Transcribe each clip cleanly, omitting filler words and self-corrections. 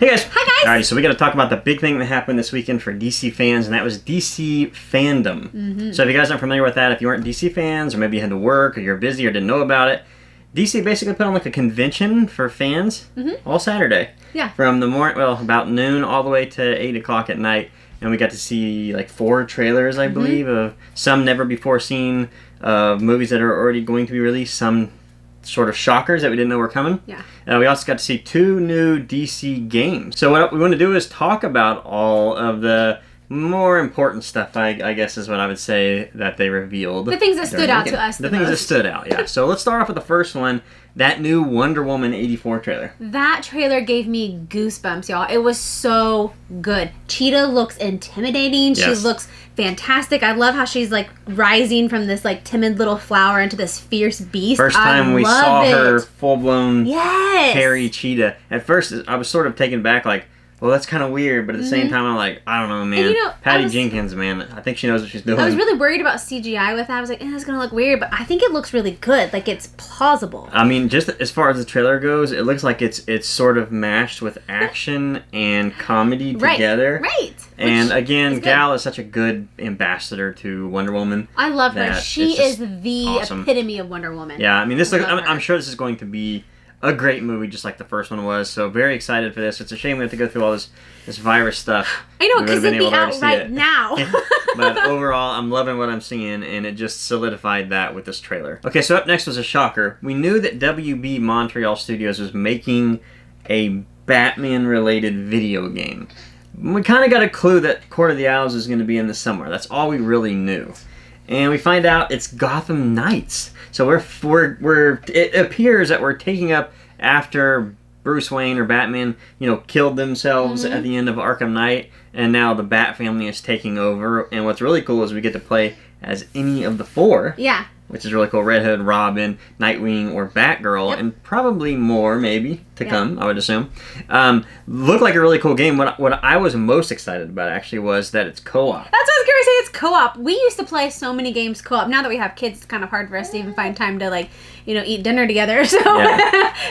Hey guys! Hi guys! Alright, so we got to talk about the big thing that happened this weekend for DC fans, and that was DC FanDome. So if you guys aren't familiar with that, if you weren't DC fans, or maybe you had to work, or you're busy, or didn't know about it, DC basically put on like a convention for fans all Saturday. Yeah. From the morning, well, about noon all the way to 8 o'clock at night, and we got to see like 4 trailers, I believe, of some never before seen movies that are already going to be released, some sort of shockers that we didn't know were coming. Yeah. We also got to see 2 new DC games. So what we want to do is talk about all of the more important stuff, I guess is what I would say, that they revealed. The things that stood out to us the things that stood out, yeah. So let's start off with the first one, that new Wonder Woman 84 trailer. That trailer gave me goosebumps, y'all. It was so good. Cheetah looks intimidating. Yes. She looks fantastic. I love how she's like rising from this like timid little flower into this fierce beast. First time we saw her full-blown hairy cheetah. At first, I was sort of taken back, like, well, that's kind of weird, but at the same time, I'm like, I don't know, man. And, you know, Patty Jenkins, man, I think she knows what she's doing. I was really worried about CGI with that. I was like, it's going to look weird, but I think it looks really good. Like, it's plausible. I mean, just as far as the trailer goes, it looks like it's sort of mashed with action and comedy together. Right. And again, Gal is such a good ambassador to Wonder Woman. I love her. She is the awesome. epitome of Wonder Woman. Yeah, I mean, I'm sure this is going to be a great movie, just like the first one was. So very excited for this. It's a shame we have to go through all this virus stuff. I know, because it'd be out right now. But overall, I'm loving what I'm seeing, and it just solidified that with this trailer. Okay, so up next was a shocker. We knew that WB Montreal Studios was making a Batman-related video game. We kind of got a clue that Court of the Owls is going to be in this somewhere. That's all we really knew. And we find out it's Gotham Knights. So it appears that we're taking up after Bruce Wayne or Batman, killed themselves at the end of Arkham Knight, and now the Bat family is taking over. And what's really cool is we get to play as any of the 4. Yeah. Which is really cool. Red Hood, Robin, Nightwing, or Batgirl, and probably more, maybe, to come, I would assume. Looked like a really cool game. What I was most excited about, actually, was that it's co-op. That's what I was going to say. It's co-op. We used to play so many games co-op. Now that we have kids, it's kind of hard for us to even find time to, eat dinner together. So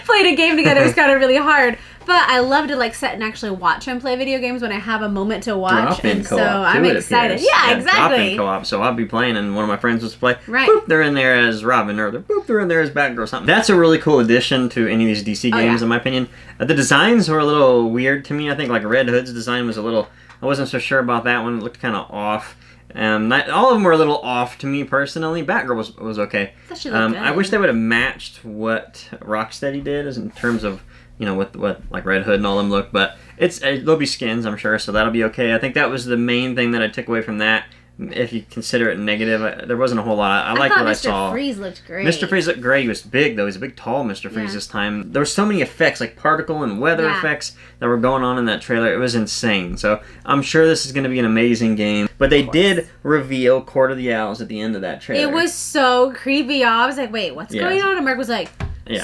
playing a game together is kind of really hard. But I love to sit and actually watch him play video games when I have a moment to watch. Drop-in co-op, so I'm excited. Yeah, exactly. Drop-in co-op. So I'll be playing, and one of my friends was to play. Right. Boop, they're in there as Robin, or they're in there as Batgirl. Something. That's a really cool addition to any of these DC games, in my opinion. The designs were a little weird to me. I think Red Hood's design was a little. I wasn't so sure about that one. It looked kind of off. All of them were a little off to me personally. Batgirl was okay. I wish they would have matched what Rocksteady did, as in terms of what Red Hood and all them look. But they'll be skins, I'm sure, so that'll be okay. I think that was the main thing that I took away from that. If you consider it negative, there wasn't a whole lot. I like what I saw. Mr. Freeze looked great. Mr. Freeze looked great. He was big, though. He's a big, tall Mr. Freeze this time. There were so many effects, like particle and weather effects that were going on in that trailer. It was insane. So I'm sure this is going to be an amazing game. But they did reveal Court of the Owls at the end of that trailer. It was so creepy. I was like, wait, what's going on? And Mark was like,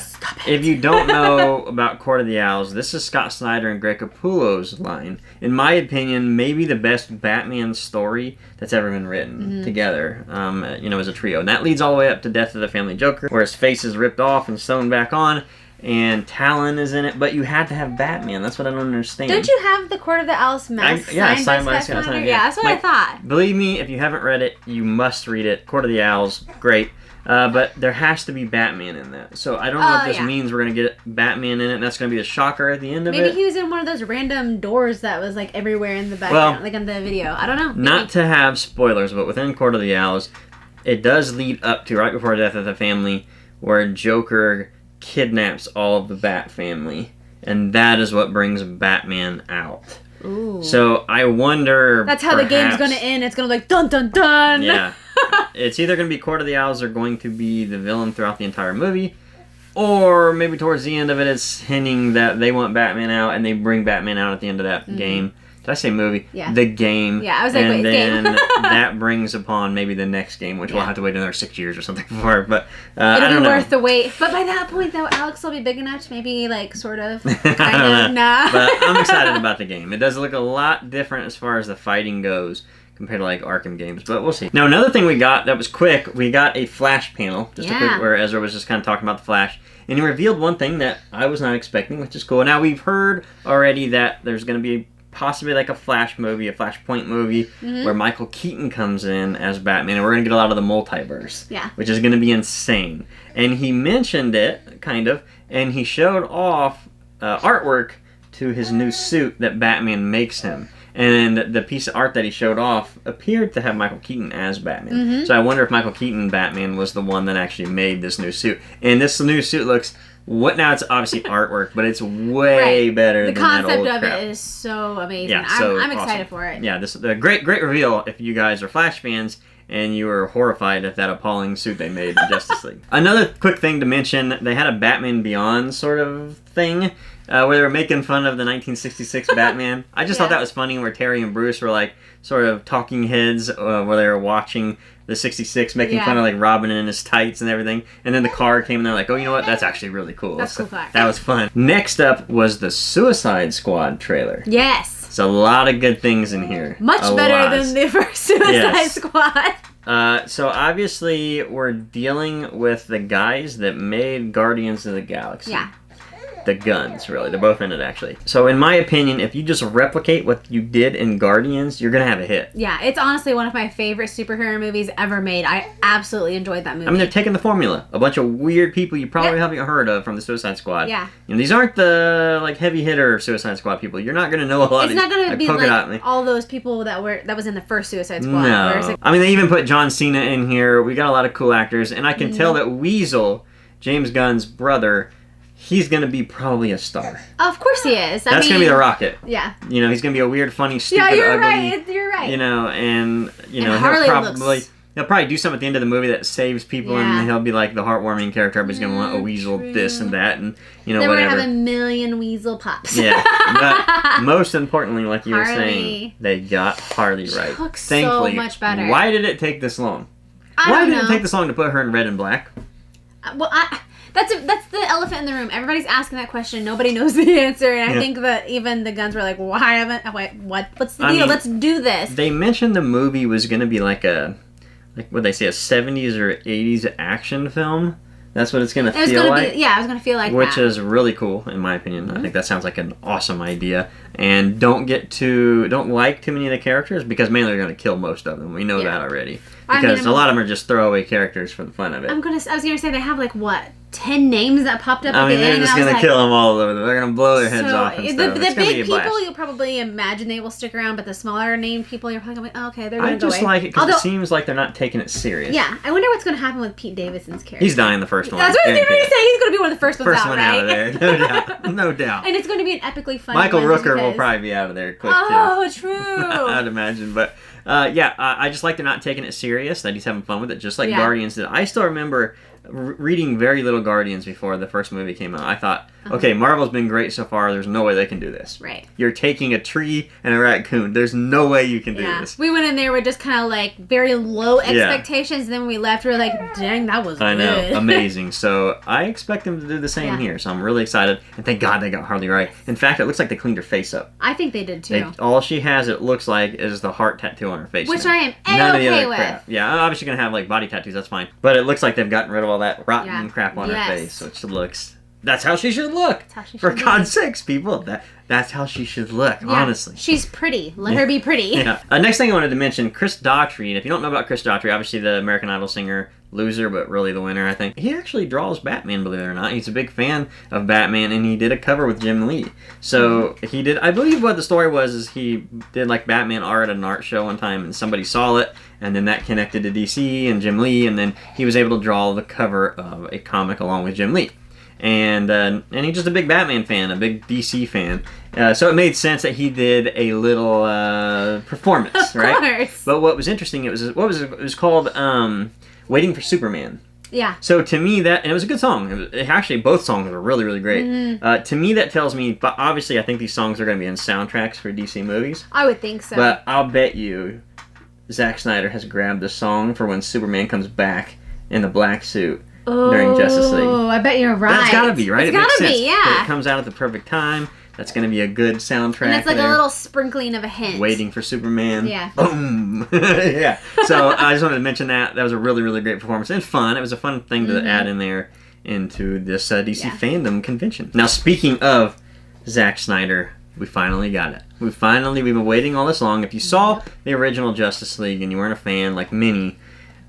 stop it. If you don't know about Court of the Owls, this is Scott Snyder and Greg Capullo's line. In my opinion, maybe the best Batman story that's ever been written together, as a trio. And that leads all the way up to Death of the Family Joker, where his face is ripped off and sewn back on, and Talon is in it, but you had to have Batman. That's what I don't understand. Don't you have the Court of the Owls mask signed by Scott Snyder? Yeah, that's what I thought. Believe me, if you haven't read it, you must read it. Court of the Owls, great. But there has to be Batman in that. So I don't know if this means we're going to get Batman in it, and that's going to be the shocker at the end of it. Maybe he was in one of those random doors that was everywhere in the background, in the video. I don't know. Maybe. Not to have spoilers, but within Court of the Owls, it does lead up to, right before Death of the Family, where Joker kidnaps all of the Bat family. And that is what brings Batman out. Ooh. So I wonder. That's how the game's going to end. It's going to be dun dun dun. Yeah. It's either going to be Court of the Owls or going to be the villain throughout the entire movie. Or maybe towards the end of it, it's hinting that they want Batman out and they bring Batman out at the end of that game. Did I say movie? Yeah. The game. Yeah, I was like, and wait, then game. that brings upon maybe the next game, which we'll have to wait another 6 years or something for. But it'll be worth the wait. But by that point, though, Alex will be big enough to maybe, sort of, kind of, nah. But I'm excited about the game. It does look a lot different as far as the fighting goes compared to Arkham games, but we'll see. Now, another thing we got that was quick, we got a Flash panel, just a quick, where Ezra was just kind of talking about the Flash. And he revealed one thing that I was not expecting, which is cool. Now, we've heard already that there's going to be possibly like a Flash movie, a Flashpoint movie, where Michael Keaton comes in as Batman, and we're going to get a lot of the multiverse, which is going to be insane. And he mentioned it, kind of, and he showed off artwork to his new suit that Batman makes him. And the piece of art that he showed off appeared to have Michael Keaton as Batman. So I wonder if Michael Keaton Batman was the one that actually made this new suit. And this new suit looks... now it's obviously artwork, but it's way better than that old crap. The concept of it is so amazing. Yeah, I'm excited for it. Yeah, this is a great reveal if you guys are Flash fans and you were horrified at that appalling suit they made in Justice League. Another quick thing to mention, they had a Batman Beyond sort of thing where they were making fun of the 1966 Batman. I just thought that was funny where Terry and Bruce were like sort of talking heads where they were watching the 66, making fun of like Robin in his tights and everything. And then the car came and they're like, oh, you know what? That's actually really cool. That's cool fact. That was fun. Next up was the Suicide Squad trailer. Yes. It's a lot of good things in here. Much better than the first Suicide Squad. So obviously we're dealing with the guys that made Guardians of the Galaxy. Yeah. The guns, really. They're both in it, actually. So in my opinion, if you just replicate what you did in Guardians, you're going to have a hit. Yeah, it's honestly one of my favorite superhero movies ever made. I absolutely enjoyed that movie. I mean, they're taking the formula. A bunch of weird people you probably haven't heard of from the Suicide Squad. Yeah. You know, these aren't the, like, heavy hitter Suicide Squad people. You're not going to know a lot of It's not going to be like all those people that was in the first Suicide Squad. No. I mean, they even put John Cena in here. We got a lot of cool actors. And I can tell that Weasel, James Gunn's brother... he's going to be probably a star. Of course he is. That's going to be the Rocket. Yeah. You know, he's going to be a weird, funny, stupid, ugly. You're right. You know, and, you know, he'll probably do something at the end of the movie that saves people, and he'll be like the heartwarming character. Everybody's going to want a Weasel this and that, and, you know, then whatever. Then we're going to have a million Weasel pops. Yeah. But most importantly, like you were saying, they got Harley right. She looks Thankfully, so much better. Why did it take this long? Why did it take this long to put her in red and black? That's the elephant in the room. Everybody's asking that question. Nobody knows the answer, and I think that even the guns were like, "Why haven't? What's the deal? Mean, let's do this." They mentioned the movie was going to be like what they say, a 70s or 80s action film. That's what it's going to feel like. It was going to feel like which that. is really cool, in my opinion. I think that sounds like an awesome idea. And don't like too many of the characters, because mainly they're going to kill most of them. We know that already. Because a lot of them are just throwaway characters for the fun of it. I was going to say they have 10 names that popped up at the end. They're just going to kill them all over. They're going to blow their heads off and stuff. The big people, you'll probably imagine they will stick around, but the smaller named people, you're probably going to be, okay, they're going to go away. I just like it because it seems like they're not taking it serious. Yeah, I wonder what's going to happen with Pete Davidson's character. He's dying the first one. That's what I was going to say. He's going to be one of the first ones out, out of there. No doubt. No doubt. And it's going to be an epically funny Michael Rooker will probably be out of there quick, too. Oh, true. I'd imagine, but... I just like they're not taking it serious, that he's having fun with it, just like Guardians did. I still remember reading very little Guardians before the first movie came out. I thought, okay, Marvel's been great so far, there's no way they can do this. Right. You're taking a tree and a raccoon. There's no way you can do this. We went in there with just kind of very low expectations, and then when we left, we were like, dang, that was good. I know, amazing. So I expect them to do the same here, so I'm really excited, and thank God they got Harley right. In fact, it looks like they cleaned her face up. I think they did too. All she has, it looks like, is the heart tattoo on her face. Which I am None of the okay other with. crap. Yeah, I'm obviously going to have body tattoos, that's fine. But it looks like they've gotten rid of all that rotten crap on her face, which looks... That's how she should look. For God's sakes, people. That's how she should look, honestly. She's pretty. Let her be pretty. Yeah. Next thing I wanted to mention, Chris Daughtry. And if you don't know about Chris Daughtry, obviously the American Idol singer, loser, but really the winner, I think. He actually draws Batman, believe it or not. He's a big fan of Batman, and he did a cover with Jim Lee. So he did, I believe what the story was, is he did Batman art at an art show one time, and somebody saw it, and then that connected to DC and Jim Lee, and then he was able to draw the cover of a comic along with Jim Lee. And he's just a big Batman fan, a big DC fan. So it made sense that he did a little performance, right? Of course. But what was interesting, it was called Waiting for Superman. Yeah. So to me, and it was a good song. Actually, both songs were really, really great. Mm-hmm. To me, that tells me, but obviously I think these songs are going to be in soundtracks for DC movies. I would think so. But I'll bet you Zack Snyder has grabbed the song for when Superman comes back in the black suit. During Justice League. Oh, I bet you're right. That's gotta be, right? It's gotta be, yeah. It comes out at the perfect time. That's gonna be a good soundtrack. And it's like a little sprinkling of a hint. Waiting for Superman. Yeah. Boom! Yeah. So I just wanted to mention that. That was a really, really great performance. And fun. It was a fun thing to add in there. into this DC FanDome convention. Now, speaking of Zack Snyder, we finally got it. We've been waiting all this long. If you saw the original Justice League and you weren't a fan, like many,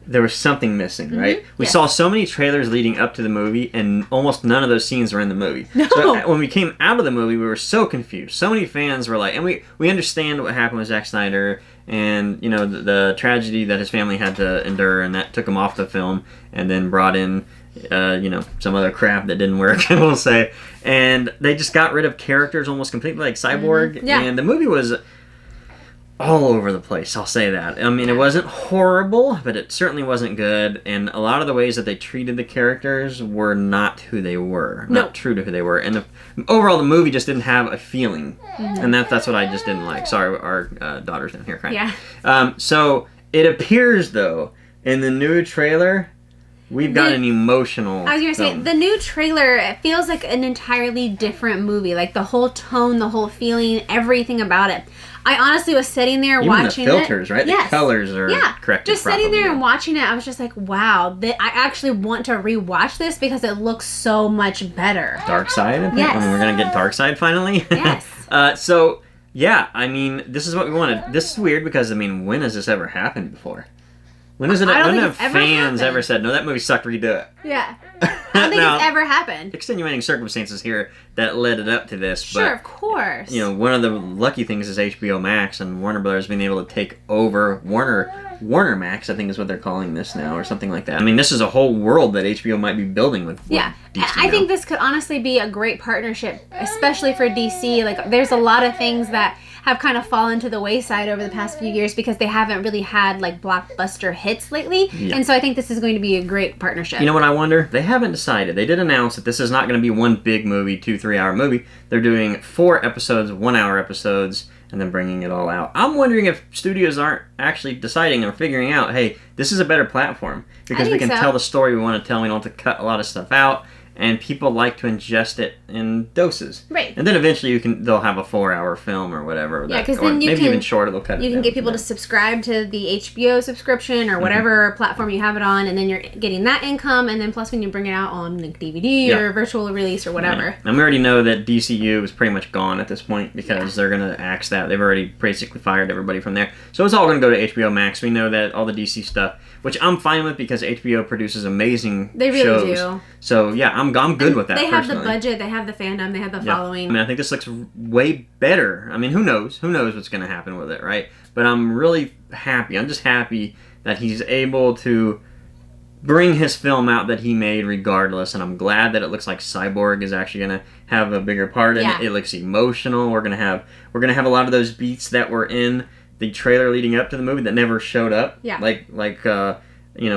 there was something missing, right? We saw so many trailers leading up to the movie, and almost none of those scenes were in the movie. No. So when we came out of the movie, we were so confused. So many fans were like, and we understand what happened with Zack Snyder, and you know the tragedy that his family had to endure, and that took him off the film, and then brought in some other crap that didn't work, we'll say. And they just got rid of characters almost completely, like Cyborg. And the movie was all over the place, I'll say that. I mean, it wasn't horrible, but it certainly wasn't good. And a lot of the ways that they treated the characters were not who they were. Not true to who they were. And overall, the movie just didn't have a feeling. And that's what I just didn't like. Sorry, our daughter's down here crying. Yeah. So it appears, though, in the new trailer, we've got an emotional I was going to say, the new trailer, it feels like an entirely different movie. Like, the whole tone, the whole feeling, everything about it. I honestly was sitting there watching it. Even the filters, right? Yes. The colors are corrected just sitting there and watching it, I was just like, wow. I actually want to rewatch this because it looks so much better. Darkseid, I think? Yes. I mean, we're going to get Darkseid finally? Yes. So, yeah, I mean, this is what we wanted. This is weird because, I mean, when has this ever happened before? When have fans ever said, no, that movie sucked, redo it? Yeah. I don't think it's ever happened. Extenuating circumstances here that led it up to this. Sure, of course. You know, one of the lucky things is HBO Max and Warner Brothers being able to take over Warner Max, I think is what they're calling this now, or something like that. I mean, this is a whole world that HBO might be building with DC I think this could honestly be a great partnership, especially for DC. Like, there's a lot of things that have kind of fallen to the wayside over the past few years because they haven't really had like blockbuster hits lately. And so I think this is going to be a great partnership. You know what I wonder? They haven't decided. They did announce that this is not going to be one big movie, 2-3 hour movie. They're doing 4 episodes, 1 hour episodes, and then bringing it all out. I'm wondering if studios aren't actually deciding or figuring out, hey, this is a better platform because we can tell the story we want to tell. We don't have to cut a lot of stuff out. And people like to ingest it in doses. Right. And then eventually they'll have a 4-hour film or whatever. Yeah, because then you maybe even shorter, they'll cut it. You can get people to subscribe to the HBO subscription or whatever platform you have it on, and then you're getting that income, and then plus when you bring it out on like DVD or virtual release or whatever. Yeah. And we already know that DCU is pretty much gone at this point because they're going to axe that. They've already basically fired everybody from there. So it's all going to go to HBO Max. We know that all the DC stuff, which I'm fine with because HBO produces amazing They really shows. do. So yeah, I'm good with that. They have the budget, they have the fandom, they have the following. I mean, I think this looks way better. I mean, who knows? Who knows what's going to happen with it, right? But I'm really happy. I'm just happy that he's able to bring his film out that he made regardless, and I'm glad that it looks like Cyborg is actually going to have a bigger part in it. It looks emotional. We're going to have a lot of those beats that were in the trailer leading up to the movie that never showed up. Yeah. Like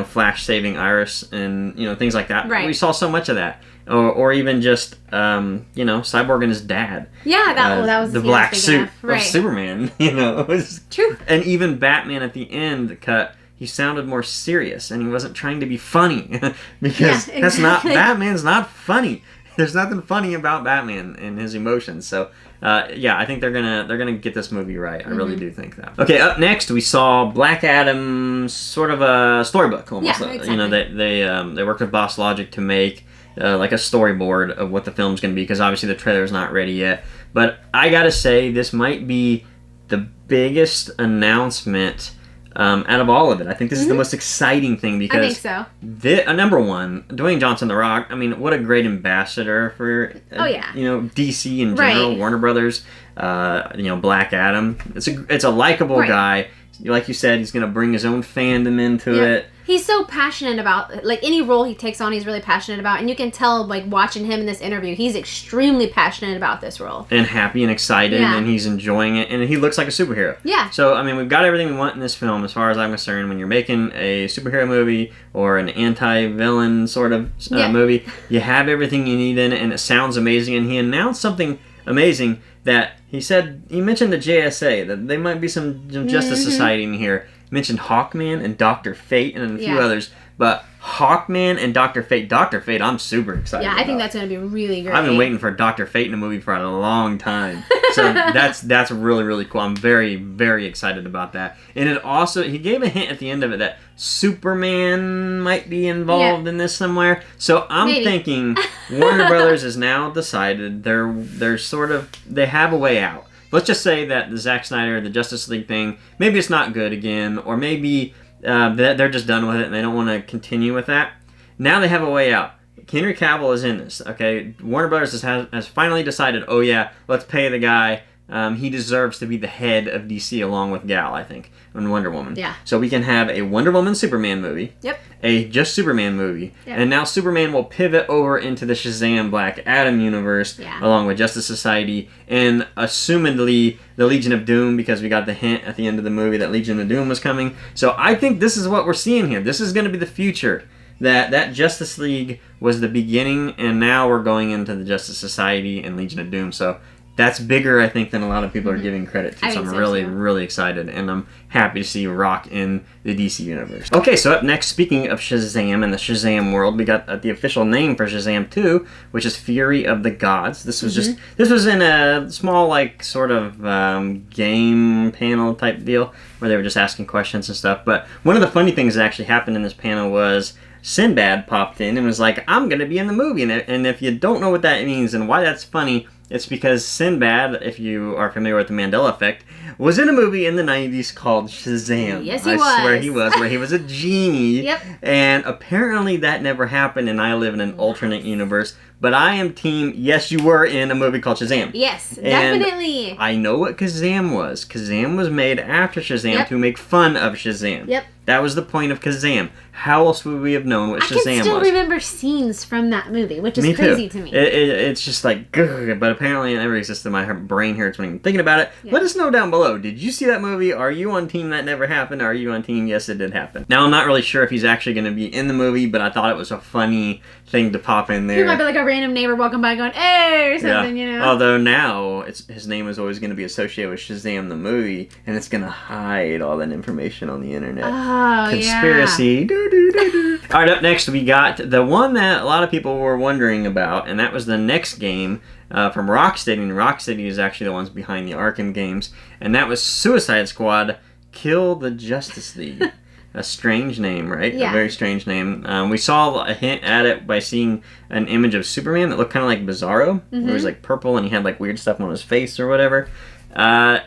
Flash saving Iris and, things like that. Right. We saw so much of that. Or even just, Cyborg and his dad. Yeah, that was the black suit of Superman, It was true. And even Batman at the end cut, he sounded more serious and he wasn't trying to be funny. Because Batman's not funny. There's nothing funny about Batman and his emotions. So, I think they're gonna get this movie right. I really do think that. Okay, up next we saw Black Adam's sort of a storybook almost. Yeah, exactly. They worked with Boss Logic to make like a storyboard of what the film's gonna be because obviously the trailer's not ready yet. But I gotta say this might be the biggest announcement out of all of it. I think this is the most exciting thing because I think so. Number one, Dwayne Johnson, The Rock. I mean, what a great ambassador for DC in general, Warner Brothers. Black Adam. It's a likable guy. Like you said, he's going to bring his own fandom into it. He's so passionate about, like, any role he takes on, he's really passionate about. And you can tell, like, watching him in this interview, he's extremely passionate about this role. And happy and excited, and he's enjoying it. And he looks like a superhero. Yeah. So, I mean, we've got everything we want in this film, as far as I'm concerned. When you're making a superhero movie or an anti-villain sort of movie, you have everything you need in it, and it sounds amazing. And he announced something amazing that he mentioned the JSA, that they might be some Justice Society in here. mentioned Hawkman and Dr. Fate and a few Yeah. others. But Hawkman and Dr. Fate, I'm super excited Yeah, I think about. that's going to be really great. I've been waiting for Dr. Fate in a movie for a long time. So that's really, really cool. I'm very, very excited about that. And it also, he gave a hint at the end of it that Superman might be involved in this somewhere. So I'm thinking Warner Brothers has now decided they're sort of, they have a way out. Let's just say that the Zack Snyder, the Justice League thing, maybe it's not good again, or maybe they're just done with it and they don't want to continue with that. Now they have a way out. Henry Cavill is in this, okay? Warner Brothers has finally decided, oh yeah, let's pay the guy. He deserves to be the head of DC along with Gal, I think, and Wonder Woman. Yeah. So we can have a Wonder Woman Superman movie. Yep. A just Superman movie. Yep. And now Superman will pivot over into the Shazam Black Adam universe along with Justice Society and assumedly the Legion of Doom, because we got the hint at the end of the movie that Legion of Doom was coming. So I think this is what we're seeing here. This is going to be the future. That Justice League was the beginning, and now we're going into the Justice Society and Legion of Doom. So that's bigger, I think, than a lot of people are giving credit to. So I'm really, really excited, and I'm happy to see Rock in the DC universe. Okay, so up next, speaking of Shazam and the Shazam world, we got the official name for Shazam 2, which is Fury of the Gods. This was this was in a small, like, sort of game panel type deal where they were just asking questions and stuff. But one of the funny things that actually happened in this panel was Sinbad popped in and was like, I'm going to be in the movie. And if you don't know what that means and why that's funny, it's because Sinbad, if you are familiar with the Mandela Effect, was in a movie in the 90s called Shazam. Yes, he was. I swear he was, where he was a genie. Yep. And apparently that never happened, and I live in an alternate universe. But I am team, yes, you were in a movie called Shazam. Yes, And definitely. I know what Kazam was. Kazam was made after Shazam to make fun of Shazam. Yep. That was the point of Kazam. How else would we have known what Shazam was? I can still remember scenes from that movie, which is me crazy too. to me. It's just like, grr, but apparently it never existed. My brain hurts when I'm thinking about it. Yeah. Let us know down below. Did you see that movie? Are you on team that never happened? Are you on team yes, it did happen? Now, I'm not really sure if he's actually going to be in the movie, but I thought it was a funny thing to pop in there. He might be like a random neighbor walking by going, hey, or something, you know? Although now, his name is always going to be associated with Shazam the movie, and it's going to hide all that information on the internet. Oh, Conspiracy. Alright, up next we got the one that a lot of people were wondering about, and that was the next game from Rocksteady. And Rocksteady is actually the ones behind the Arkham games, and that was Suicide Squad Kill the Justice League. A strange name, right? Yeah. A very strange name. We saw a hint at it by seeing an image of Superman that looked kind of like Bizarro. It was like purple and he had like weird stuff on his face or whatever.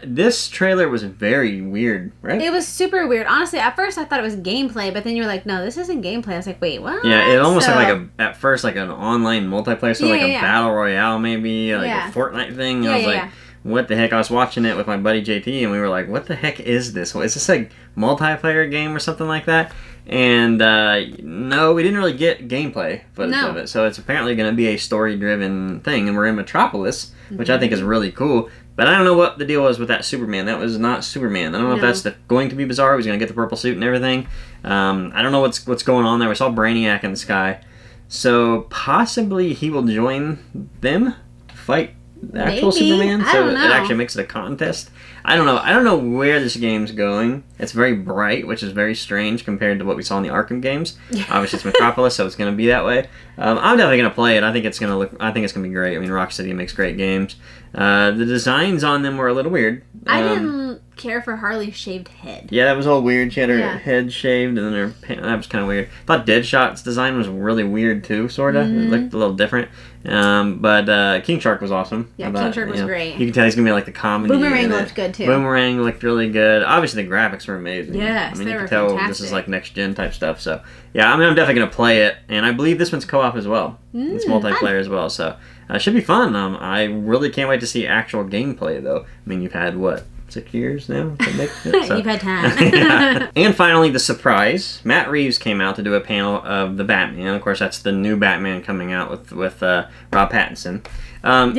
This trailer was very weird, right? It was super weird. Honestly, at first I thought it was gameplay, but then you were like, no, this isn't gameplay. I was like, wait, what? Yeah, it almost looked like at first like an online multiplayer, so like a battle royale maybe, like a Fortnite thing. I was like, what the heck? I was watching it with my buddy JT, and we were like, what the heck is this? Is this a multiplayer game or something like that? And no, we didn't really get gameplay footage of it. So it's apparently going to be a story-driven thing, and we're in Metropolis, which I think is really cool. But I don't know what the deal was with that Superman. That was not Superman. I don't know if that's going to be Bizarro. He's going to get the purple suit and everything. I don't know what's going on there. We saw Brainiac in the sky. So possibly he will join them to fight the actual Superman. So it actually makes it a contest. I don't know. I don't know where this game's going. It's very bright, which is very strange compared to what we saw in the Arkham games. Obviously, it's Metropolis, so it's going to be that way. I'm definitely going to play it. I think it's going to be great. I mean, Rocksteady makes great games. The designs on them were a little weird. I didn't care for Harley's shaved head. Yeah, that was all weird. She had her head shaved, and then that was kind of weird. I thought Deadshot's design was really weird too, sort of. It looked a little different. But King Shark was awesome. Yeah, King Shark was great. You can tell he's gonna be like the comedy. Boomerang looked good too. Boomerang looked really good. Obviously, the graphics were amazing. Yes, I mean, they you were can tell fantastic. this is like next gen type stuff. So yeah, I mean, I'm definitely gonna play it, and I believe this one's co-op as well. It's multiplayer as well, so it should be fun. I really can't wait to see actual gameplay, though. I mean, you've had what? 6 years now to make it, so. You've had time. Yeah. And finally, the surprise. Matt Reeves came out to do a panel of the Batman. Of course, that's the new Batman coming out with Rob Pattinson.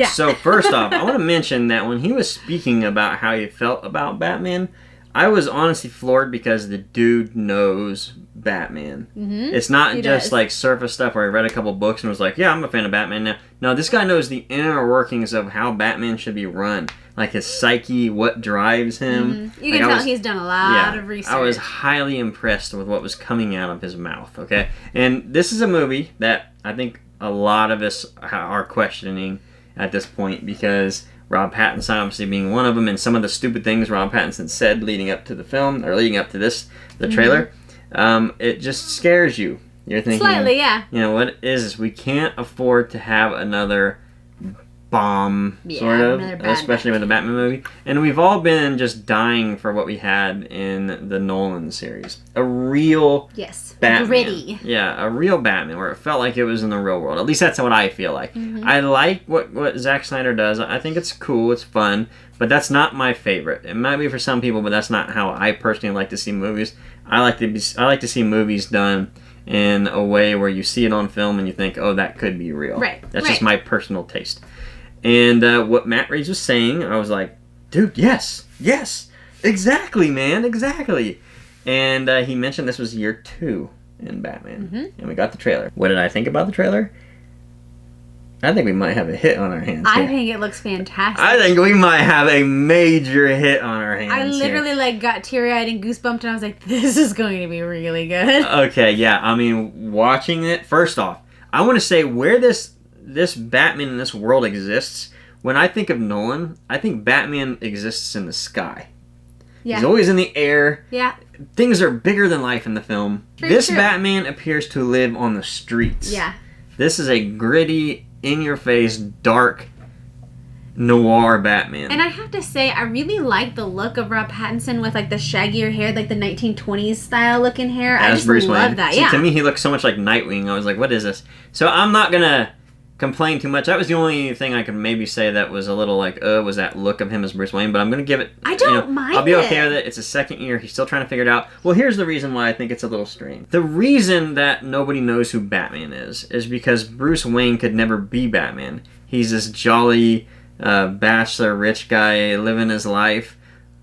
So first off, I want to mention that when he was speaking about how he felt about Batman, I was honestly floored because the dude knows Batman. Mm-hmm. It's not He just does. like surface stuff where I read a couple books and was like, yeah, I'm a fan of Batman now. No, this guy knows the inner workings of how Batman should be run. Like his psyche, what drives him. Mm-hmm. You can tell he's done a lot of research. I was highly impressed with what was coming out of his mouth, okay? And this is a movie that I think a lot of us are questioning at this point because Rob Pattinson obviously being one of them, and some of the stupid things Rob Pattinson said leading up to the film, or leading up to the trailer, it just scares you. You're thinking, slightly, yeah. You know, what is this? We can't afford to have another bomb, sort of, especially with the Batman movie. And we've all been just dying for what we had in the Nolan series. A real Batman. Gritty. Yeah, a real Batman, where it felt like it was in the real world. At least that's what I feel like. I like what Zack Snyder does. I think it's cool, it's fun, but that's not my favorite. It might be for some people, but that's not how I personally like to see movies. I like to see movies done in a way where you see it on film and you think, oh, that could be real. Right. That's just my personal taste. And what Matt Reeves was saying, I was like, dude, yes, exactly, man, exactly. And he mentioned this was year 2 in Batman. And we got the trailer. What did I think about the trailer? I think we might have a hit on our hands here. I think it looks fantastic. I think we might have a major hit on our hands. I literally got teary-eyed and goosebumped, and I was like, this is going to be really good. Okay, yeah. I mean, watching it, first off, I want to say where this Batman in this world exists. When I think of Nolan, I think Batman exists in the sky. Yeah. He's always in the air. Yeah. Things are bigger than life in the film. This true. Batman appears to live on the streets. Yeah. This is a gritty, in-your-face, dark, noir Batman. And I have to say, I really like the look of Rob Pattinson with the shaggier hair, the 1920s style looking hair. I just Bruce love Wayne. that. See, yeah. To me, he looks so much like Nightwing. I was like, what is this? So I'm not gonna complain too much. That was the only thing I could maybe say that was a little was that look of him as Bruce Wayne. But I'm gonna give it. I don't mind. I'll be okay with it. It's his second year. He's still trying to figure it out. Well, here's the reason why I think it's a little strange. The reason that nobody knows who Batman is because Bruce Wayne could never be Batman. He's this jolly bachelor, rich guy living his life,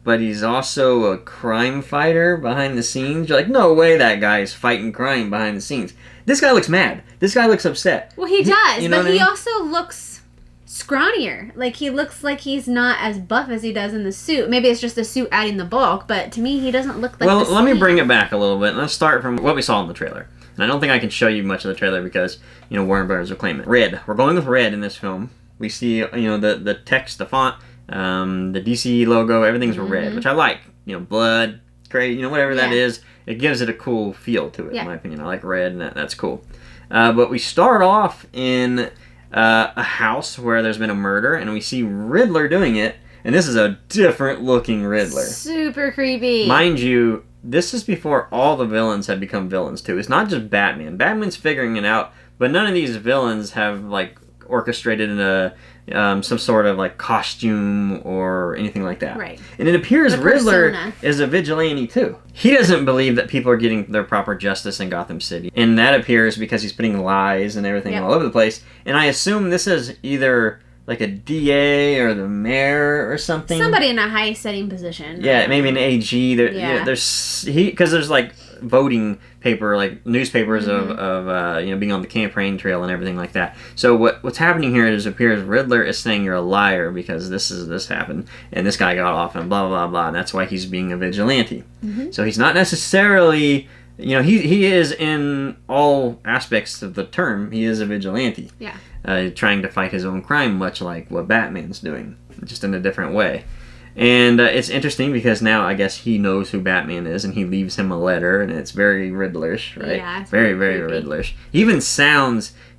but he's also a crime fighter behind the scenes. You're like, no way that guy is fighting crime behind the scenes. This guy looks mad. This guy looks upset. Well, he does, you know but he I mean? also looks scrawnier. He looks like he's not as buff as he does in the suit. Maybe it's just the suit adding the bulk, but to me, he doesn't look like Well, the let me same. bring it back a little bit. Let's start from what we saw in the trailer. And I don't think I can show you much of the trailer because, Warner Brothers will claim it. Red. We're going with red in this film. We see, the text, the font, the DC logo, everything's red, which I like. Blood, gray, whatever that is. It gives it a cool feel to it, in my opinion. I like red, and that's cool. But we start off in a house where there's been a murder, and we see Riddler doing it, and this is a different looking Riddler. Super creepy. Mind you, this is before all the villains have become villains, too. It's not just Batman. Batman's figuring it out, but none of these villains have, orchestrated in some sort of costume or anything like that. Right. And it appears Riddler persona. is a vigilante too. He doesn't believe that people are getting their proper justice in Gotham City. And that appears because he's putting lies and everything all over the place. And I assume this is either a DA or the mayor or something. Somebody in a high setting position. Yeah, maybe an AG. Because there's voting paper, newspapers of being on the campaign trail and everything like that. So what's happening here is it appears Riddler is saying you're a liar because this happened and this guy got off and blah blah blah, and that's why he's being a vigilante. So he's not necessarily he is in all aspects of the term. He is a vigilante. Yeah. Trying to fight his own crime, much like what Batman's doing, just in a different way. And it's interesting because now I guess he knows who Batman is, and he leaves him a letter, and it's very Riddlerish, right? Yeah, it's very, very Riddlerish. Even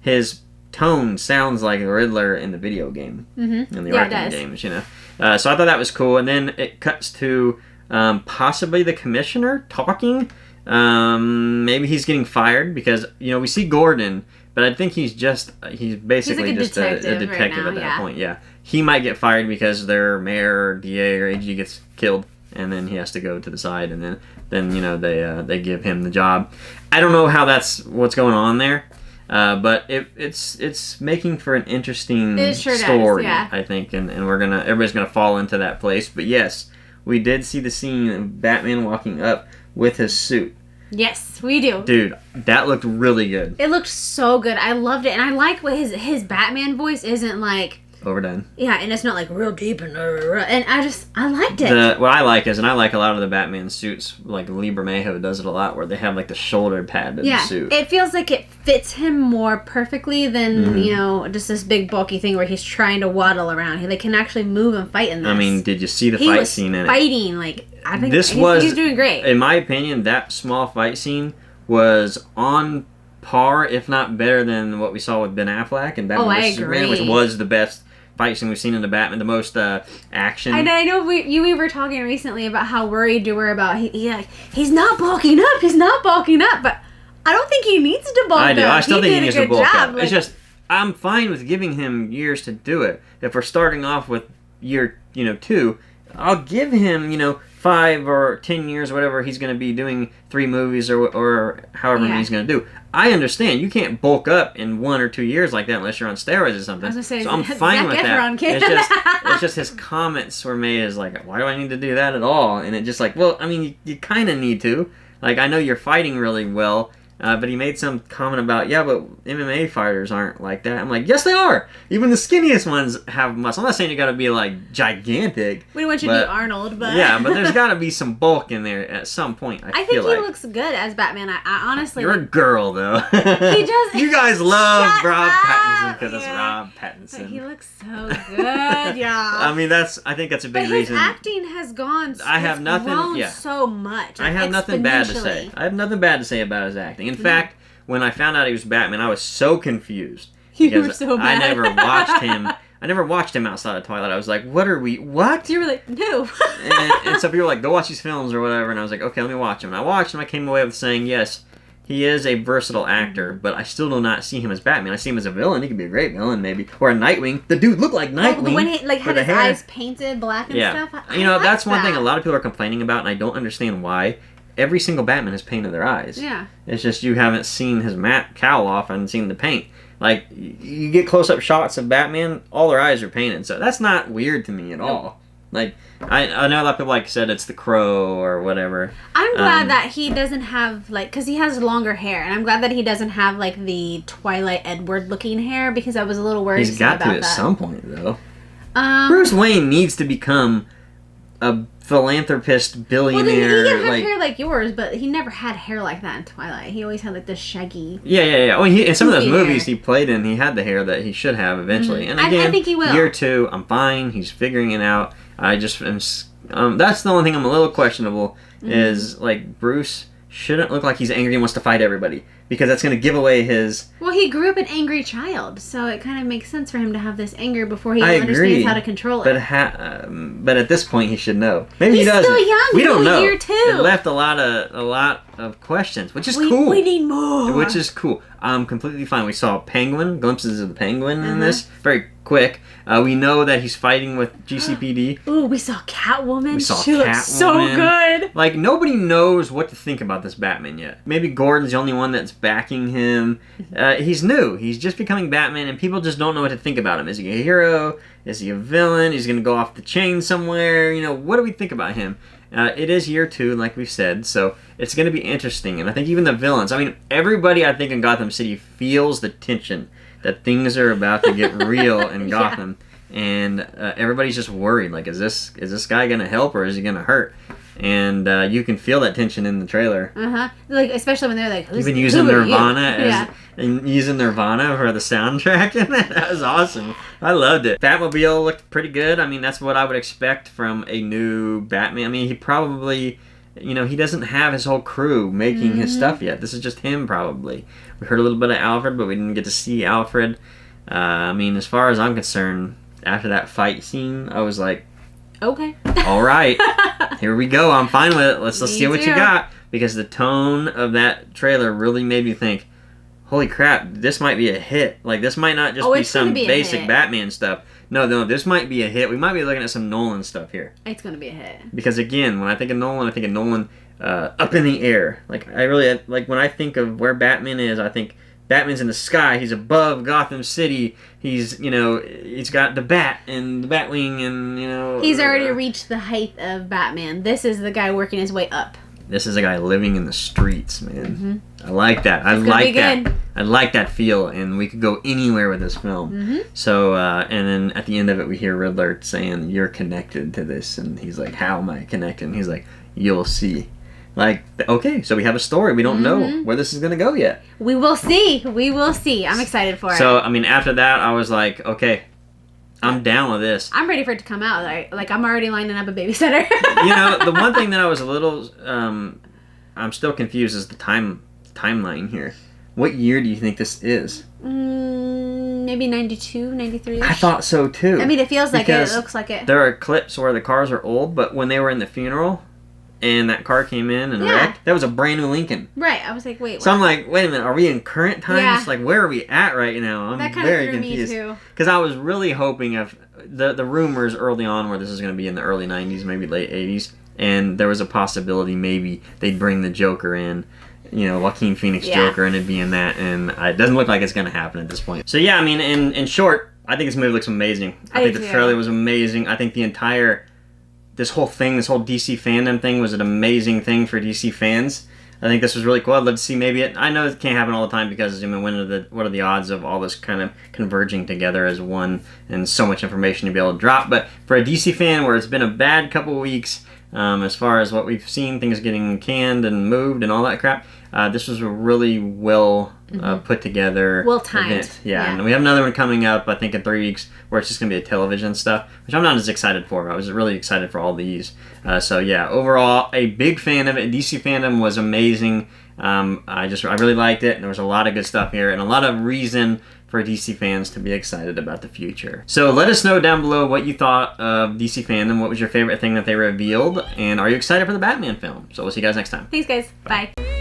his tone sounds like the Riddler in the video game, in the Arkham games, So I thought that was cool. And then it cuts to possibly the Commissioner talking. Maybe he's getting fired because we see Gordon. But I think he's basically a just detective a detective right now, at that point, yeah. He might get fired because their mayor or DA or AG gets killed, and then he has to go to the side, and then they give him the job. I don't know how that's what's going on there, but it's making for an interesting story, yeah. I think, and everybody's gonna fall into that place. But yes, we did see the scene of Batman walking up with his suit. Yes, we do. Dude, that looked really good. It looked so good. I loved it. And I like what his Batman voice isn't like... Overdone. Yeah, and it's not like real deep and I liked it. What I like is, and I like a lot of the Batman suits, like Lee Bermejo does it a lot, where they have like the shoulder pad of the suit. It feels like it fits him more perfectly than, just this big bulky thing where he's trying to waddle around. He can actually move and fight in this. I mean, did you see the fight scene in it? Fighting, I think he's doing great. In my opinion, that small fight scene was on par, if not better than what we saw with Ben Affleck and Batman vs. Superman, which was the best fight scene we've seen in the Batman, the most action. And I know we were talking recently about how worried you were about he's not bulking up, but I don't think he needs to bulk up. I do. I still think he needs to bulk up. Like, it's just, I'm fine with giving him years to do it. If we're starting off with year 2, I'll give him 5 or 10 years, whatever he's going to be doing 3 movies or however many he's going to do. I understand you can't bulk up in 1 or 2 years like that unless you're on steroids or something. I was gonna say, so I'm fine with that. Kid. It's just his comments were made as like, why do I need to do that at all? And it just like, well, I mean, you kind of need to. Like, I know you're fighting really well. But he made some comment about, but MMA fighters aren't like that. I'm like, yes, they are. Even the skinniest ones have muscle. I'm not saying you got to be like gigantic. We don't want you to be Arnold, but yeah, but there's got to be some bulk in there at some point. I think he looks good as Batman. I honestly. You're a girl though. He does. You guys love Rob Pattinson because it's Rob Pattinson. But he looks so good, yeah. I mean, I think that's a big reason. His acting has gone. I have nothing. Grown so much. I have nothing bad to say. I have nothing bad to say about his acting. In fact, when I found out he was Batman, I was so confused. You were so mad. I never watched him outside of Twilight. I was like, what? You were like, no. and so people were like, go watch these films or whatever. And I was like, okay, let me watch him. And I watched him. I came away with saying, yes, he is a versatile actor, but I still do not see him as Batman. I see him as a villain. He could be a great villain, maybe. Or a Nightwing. The dude looked like Nightwing. When he had his eyes painted black and stuff. That's one thing a lot of people are complaining about, and I don't understand why. Every single Batman has painted their eyes. Yeah. It's just you haven't seen his cowl off and seen the paint. Like, you get close-up shots of Batman, all their eyes are painted. So that's not weird to me at all. Like, I know a lot of people said it's the Crow or whatever. I'm glad that he doesn't have, because he has longer hair. And I'm glad that he doesn't have, the Twilight Edward-looking hair because I was a little worried about that. He's got to at some point, though. Bruce Wayne needs to become a philanthropist, billionaire. Well, he had hair like yours, but he never had hair like that in Twilight. He always had this shaggy. Yeah. Well, in some of those movies he played in, he had the hair that he should have eventually. And again, I think he will. Year 2, I'm fine. He's figuring it out. I just am. That's the only thing I'm a little questionable is Bruce shouldn't look like he's angry and wants to fight everybody because that's going to give away his... Well, he grew up an angry child, so it kind of makes sense for him to have this anger before he understands how to control it. But at this point, he should know. Maybe he doesn't. He's still young. We don't know. Year 2. It left a lot of questions, which is cool. We need more. Which is cool. I'm completely fine. We saw glimpses of the Penguin in this, very quick. We know that he's fighting with GCPD. Ooh, we saw Catwoman. She looks so good. Nobody knows what to think about this Batman yet. Maybe Gordon's the only one that's backing him. He's new. He's just becoming Batman, and people just don't know what to think about him. Is he a hero? Is he a villain? He's going to go off the chain somewhere? What do we think about him? It is year 2, like we've said, so it's going to be interesting. And I think even the villains, everybody I think in Gotham City feels the tension that things are about to get real in Gotham. And everybody's just worried, is this guy going to help or is he going to hurt? And you can feel that tension in the trailer. Especially when they're like, who's even using Nirvana using Nirvana for the soundtrack in that. That was awesome. I loved it. Batmobile looked pretty good. That's what I would expect from a new Batman. He probably, he doesn't have his whole crew making his stuff yet. This is just him probably. We heard a little bit of Alfred, but we didn't get to see Alfred. As far as I'm concerned, after that fight scene, I was like, okay. All right. Here we go. I'm fine with it. Let's see what you got. Because the tone of that trailer really made me think, holy crap, this might be a hit. This might not just be some basic Batman stuff. No, this might be a hit. We might be looking at some Nolan stuff here. It's going to be a hit. Because again, when I think of Nolan up in the air. I really, when I think of where Batman is, I think Batman's in the sky. He's above Gotham City. He's got the bat and the Batwing and He's already reached the height of Batman. This is the guy working his way up. this is a guy living in the streets, man. Mm-hmm. I like that. I It's like gonna be that. good. I like that feel, and we could go anywhere with this film. Mm-hmm. So, and then at the end of it, we hear Riddler saying, "You're connected to this," and he's like, "How am I connected?" And he's like, "You'll see." Like, okay, so we have a story. We don't know where this is gonna go yet. We will see. We will see. I'm excited for it. So, I mean, after that, I was like, okay, I'm down with this. I'm ready for it to come out. Like I'm already lining up a babysitter. You know, the one thing that I was a little, I'm still confused is the timeline here. What year do you think this is? Maybe 92, 93. I thought so too. I mean, it feels like it. Because It looks like it. There are clips where the cars are old, but when they were in the funeral and that car came in and wrecked, that was a brand new Lincoln. Right. I was like, wait. So I'm like, wait a minute, are we in current times? Yeah. Like, where are we at right now? I'm that kind very of threw confused. me too. Because I was really hoping if the rumors early on where this is going to be in the early 90s, maybe late 80s, and there was a possibility maybe they'd bring the Joker in, you know, Joaquin Phoenix Joker, and it'd be in that, and it doesn't look like it's going to happen at this point. So yeah, I mean, in short, I think this movie looks amazing. I think the trailer was amazing. I think the entire, this whole DC FanDome thing was an amazing thing for DC fans. I think this was really cool. I'd love to see maybe it. I know it can't happen all the time because, I mean, what are the odds of all this kind of converging together as one and so much information to be able to drop? But for a DC fan where it's been a bad couple of weeks as far as what we've seen, things getting canned and moved and all that crap, this was a really well put together well-timed event. Yeah, and we have another one coming up, I think in 3 weeks, where it's just going to be a television stuff, which I'm not as excited for. I was really excited for all these. So yeah, overall, a big fan of it. DC FanDome was amazing. I really liked it, and there was a lot of good stuff here, and a lot of reason for DC fans to be excited about the future. So let us know down below what you thought of DC FanDome. What was your favorite thing that they revealed? And are you excited for the Batman film? So we'll see you guys next time. Thanks, guys. Bye.